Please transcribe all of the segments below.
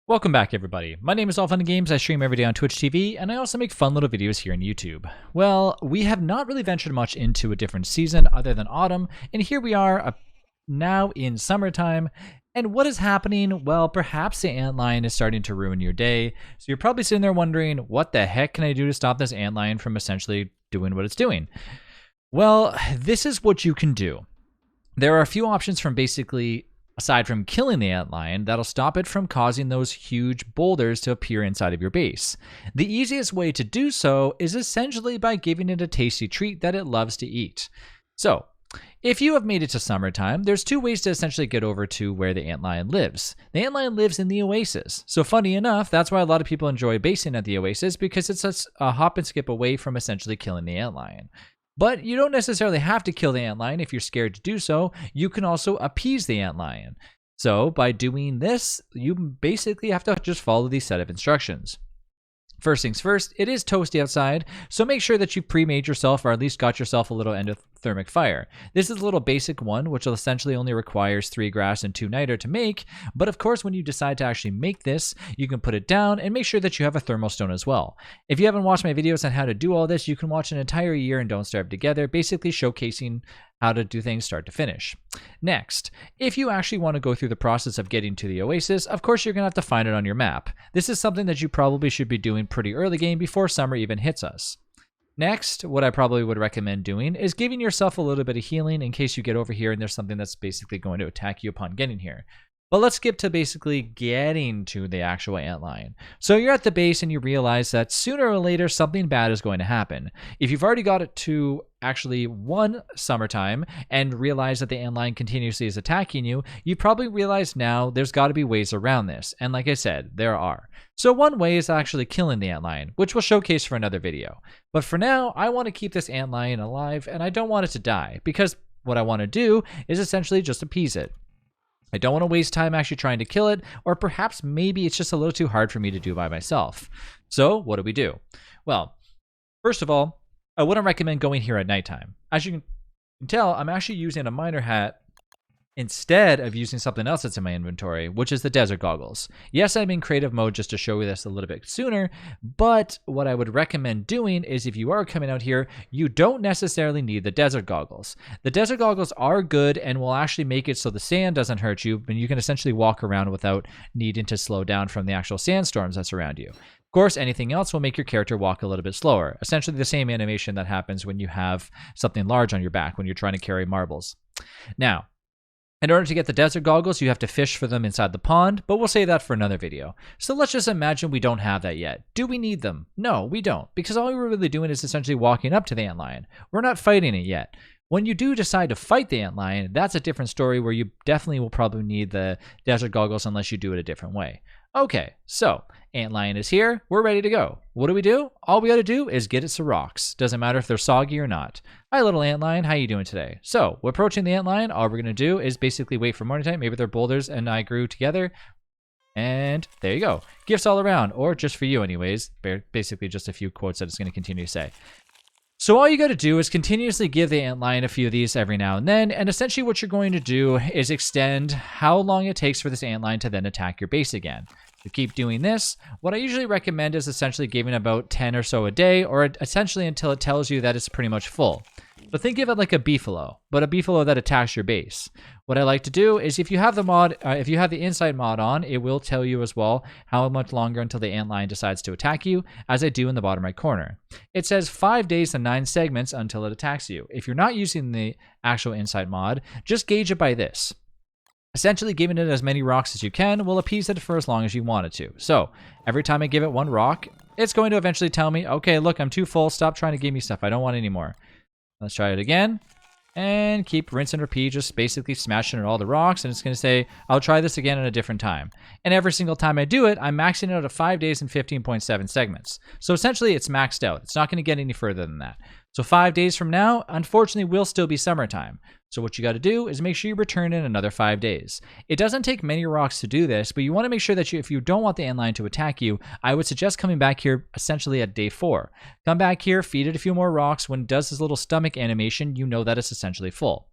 Welcome back, everybody. My name is All Fun and Games. I stream every day on Twitch TV, and I also make fun little videos here on YouTube. Well, we have not really ventured much into a different season other than autumn, and here we are now in summertime. And what is happening? Well, perhaps the antlion is starting to ruin your day. So you're probably sitting there wondering, what the heck can I do to stop this antlion from essentially doing what it's doing? Well, this is what you can do. There are a few options from basically aside from killing the antlion, that'll stop it from causing those huge boulders to appear inside of your base. The easiest way to do so is essentially by giving it a tasty treat that it loves to eat. So, if you have made it to summertime, there's two ways to essentially get over to where the antlion lives. The antlion lives in the Oasis. So funny enough, that's why a lot of people enjoy basing at the Oasis, because it's a hop and skip away from essentially killing the antlion. But you don't necessarily have to kill the antlion if you're scared to do so. You can also appease the antlion. So by doing this, you basically have to just follow these set of instructions. First things first, it is toasty outside, so make sure that you pre-made yourself or at least got yourself a little endothermic fire. This is a little basic one, which essentially only requires 3 grass and 2 niter to make, but of course when you decide to actually make this, you can put it down and make sure that you have a thermal stone as well. If you haven't watched my videos on how to do all this, you can watch an entire year and Don't Starve together, basically showcasing how to do things start to finish. Next, if you actually want to go through the process of getting to the Oasis, of course you're going to have to find it on your map. This is something that you probably should be doing pretty early game before summer even hits us. Next, what I probably would recommend doing is giving yourself a little bit of healing in case you get over here and there's something that's basically going to attack you upon getting here. But let's skip to basically getting to the actual antlion. So you're at the base and you realize that sooner or later something bad is going to happen. If you've already got it to actually one summertime and realize that the antlion continuously is attacking you, you probably realize now there's got to be ways around this. And like I said, there are. So one way is actually killing the antlion, which we'll showcase for another video. But for now, I want to keep this antlion alive and I don't want it to die, because what I want to do is essentially just appease it. I don't want to waste time actually trying to kill it, or perhaps maybe it's just a little too hard for me to do by myself. So what do we do? Well, first of all, I wouldn't recommend going here at nighttime. As you can tell, I'm actually using a miner hat instead of using something else that's in my inventory, which is the desert goggles. Yes, I'm in creative mode just to show you this a little bit sooner, but what I would recommend doing is if you are coming out here, you don't necessarily need the desert goggles. The desert goggles are good and will actually make it so the sand doesn't hurt you, and you can essentially walk around without needing to slow down from the actual sandstorms that's around you. Of course, anything else will make your character walk a little bit slower. Essentially the same animation that happens when you have something large on your back when you're trying to carry marbles. Now, in order to get the desert goggles, you have to fish for them inside the pond, but we'll save that for another video. So let's just imagine we don't have that yet. Do we need them? No, we don't, because all we're really doing is essentially walking up to the antlion. We're not fighting it yet. When you do decide to fight the antlion, that's a different story where you definitely will probably need the desert goggles unless you do it a different way. Okay, so antlion is here. We're ready to go. What do? All we got to do is get it some rocks. Doesn't matter if they're soggy or not. Hi, little antlion. How you doing today? So we're approaching the antlion. All we're going to do is basically wait for morning time. Maybe they're boulders and I grew together. And there you go. Gifts all around, or just for you anyways. Basically just a few quotes that it's going to continue to say. So all you got to do is continuously give the antlion a few of these every now and then, and essentially what you're going to do is extend how long it takes for this antlion to then attack your base again. To keep doing this, what I usually recommend is essentially giving about 10 or so a day, or essentially until it tells you that it's pretty much full. But think of it like a beefalo, but a beefalo that attacks your base. What I like to do is if you have the mod, if you have the inside mod on, it will tell you as well how much longer until the antlion decides to attack you, as I do in the bottom right corner. It says 5 days and 9 segments until it attacks you. If you're not using the actual inside mod, just gauge it by this. Essentially, giving it as many rocks as you can will appease it for as long as you want it to. So every time I give it 1 rock, it's going to eventually tell me, okay, look, I'm too full. Stop trying to give me stuff. I don't want any more. Let's try it again. And keep rinse and repeat, just basically smashing at all the rocks. And it's going to say, I'll try this again at a different time. And every single time I do it, I'm maxing it out at 5 days and 15.7 segments. So essentially, it's maxed out. It's not going to get any further than that. So 5 days from now, unfortunately, will still be summertime. So what you got to do is make sure you return in another 5 days. It doesn't take many rocks to do this, but you want to make sure that if you don't want the antlion to attack you, I would suggest coming back here essentially at day 4. Come back here, feed it a few more rocks. When it does this little stomach animation, you know that it's essentially full.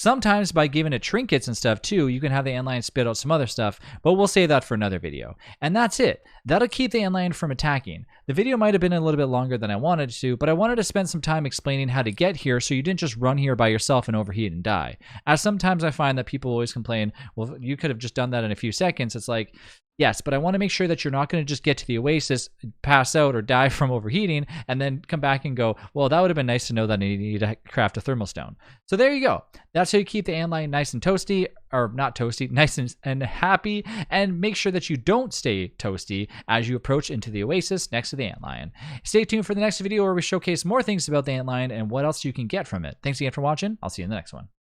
Sometimes by giving it trinkets and stuff too, you can have the antlion spit out some other stuff, but we'll save that for another video. And that's it. That'll keep the antlion from attacking. The video might have been a little bit longer than I wanted to, but I wanted to spend some time explaining how to get here so you didn't just run here by yourself and overheat and die. As sometimes I find that people always complain, well, you could have just done that in a few seconds. It's like, yes, but I want to make sure that you're not going to just get to the Oasis, pass out, or die from overheating, and then come back and go, well, that would have been nice to know that I need to craft a thermal stone. So there you go. That's how you keep the antlion nice and toasty, or not toasty, nice and happy, and make sure that you don't stay toasty as you approach into the Oasis next to the antlion. Stay tuned for the next video where we showcase more things about the antlion and what else you can get from it. Thanks again for watching. I'll see you in the next one.